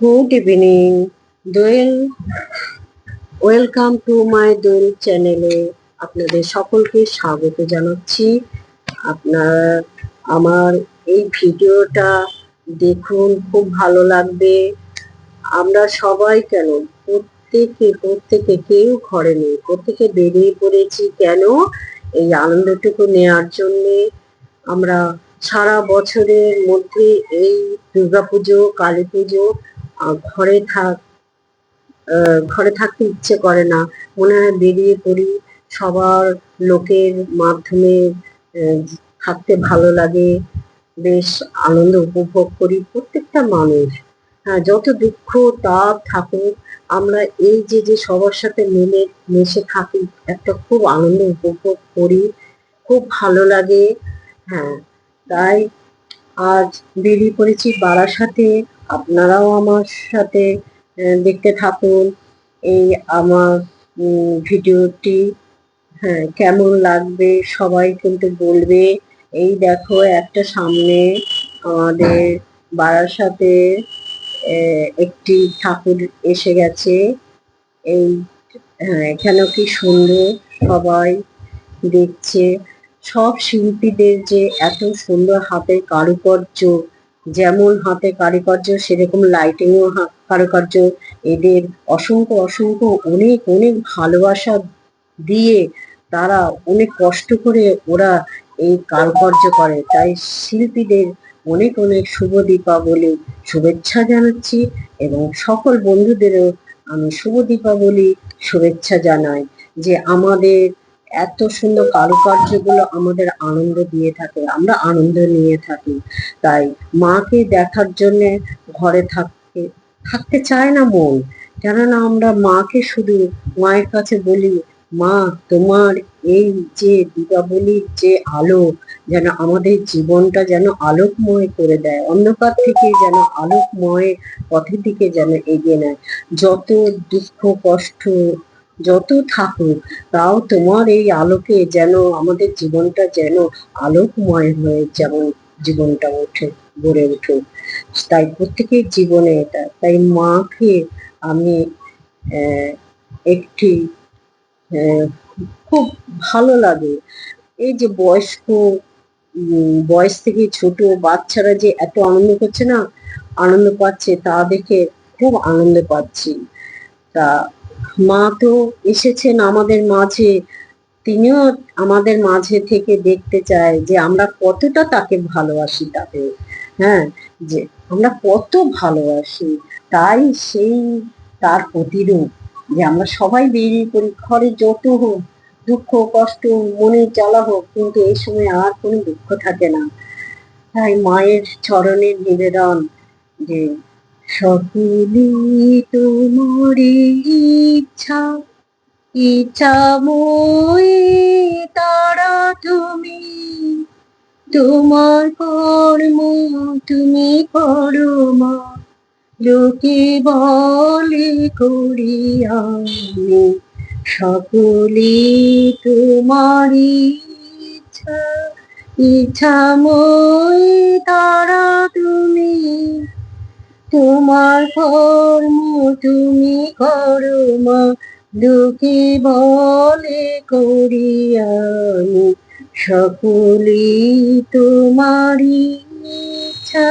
Good evening Doel. Welcome to my Doel চ্যানেলে আপনাদের সকলকে স্বাগত জানাচ্ছি। আপনার আমার এই ভিডিওটা দেখুন, খুব ভালো লাগবে। আমরা সবাই কেন প্রত্যেকে কেউ ঘরে নেই, প্রত্যেকে বেরিয়ে পড়েছি কেন, এই আনন্দটুকু নেওয়ার জন্যে। আমরা সারা বছরের মধ্যে এই দুর্গাপুজো, কালী পুজো ঘরে ঘরে থাকতে ইচ্ছে করে না, মনে হয় বেরিয়ে পড়ি। সবার লোকের মাধ্যমে থাকতে ভালো লাগে, বেশ আনন্দ উপভোগ করি প্রত্যেকটা মানুষ। হ্যাঁ, যত দুঃখ তাপ থাকুক, আমরা এই যে সবার সাথে মিলে মিশে থাকি, একটা খুব আনন্দ উপভোগ করি, খুব ভালো লাগে। হ্যাঁ, তাই আজ বেরিয়ে পড়েছি বারাসাতে। আপনারাও আমার সাথে দেখতে থাকুন এই আমার ভিডিওটি। হ্যাঁ, কেমন লাগবে সবাই কিন্তু বলবে। এই দেখো, একটা সামনে আমাদের বারাসাতে একটি ঠাকুর এসে গেছে। এই হ্যাঁ, এখানেও কি সুন্দর, সবাই দেখছে। সব শিল্পীদের যে এত সুন্দর হাতের কারুকার্য, যেমন হাতে কারুকার্য সেরকম লাইটিংও কারুকার্য। এদের অসংখ্য অসংখ্য অনেক অনেক ভালোবাসা দিয়ে তারা অনেক কষ্ট করে ওরা এই কারুকার্য করে। তাই শিল্পীদের অনেক অনেক শুভ দীপাবলি শুভেচ্ছা জানাচ্ছি, এবং সকল বন্ধুদেরও আমি শুভ দীপাবলি শুভেচ্ছা জানাই। যে আমাদের এত সুন্দর কারুকার্যগুলো আমাদের আনন্দ দিয়ে থাকে, আমরা আনন্দ নিয়ে থাকি। তাই মাকে দেখার জন্যে ঘরে থাকতে চায় না মন, কেননা আমরা মাকে শুধু মায়ের কাছে বলি, মা তোমার এই যে দীপাবলির যে আলো যেন আমাদের জীবনটা যেন আলোকময় করে দেয়, অন্ধকার থেকে যেন আলোকময় পথের দিকে যেন এগিয়ে নেয়। যত দুঃখ কষ্ট যত থাকুক, তাও তোমার এই আলোকে যেন আমাদের জীবনটা যেন আলোকময় হয়ে যেমন জীবনটা গড়ে উঠুক। তাই প্রত্যেকের জীবনে এটা। তাই মাকে আমি একটি খুব ভালো লাগে। এই যে বয়স থেকে ছোট বাচ্চারা যে এত আনন্দ করছে না, আনন্দ পাচ্ছে, তা দেখে খুব আনন্দ পাচ্ছি। তা মা তো এসেছেন আমাদের মাঝে, তিনিও আমাদের মাঝে থেকে দেখতে চায় যে আমরা কতটা তাকে ভালোবাসি, তাকে। হ্যাঁ, যে আমরা কত ভালোবাসি। তাই সেই তার প্রতিরূপ যে আমরা সবাই বেরিয়ে পড়ি, ঘরে যত হোক দুঃখ কষ্ট, মনে জ্বালা হোক, কিন্তু এই সময় আর কোনো দুঃখ থাকে না। তাই মায়ের চরণের নিবেদন যে সকলি তোমারি ইচ্ছা, ইচ্ছাময়ী তারা তুমি, তোমার কর্ম তুমি করো মা, লোকে বলে করি আমি, সকলে তোমারি ইচ্ছা, ইচ্ছাময়ী তারা তুমি, তোমার কর্ম তুমি করো মা, লোকে বলে করি আমি, সকলে তোমারি ইচ্ছা।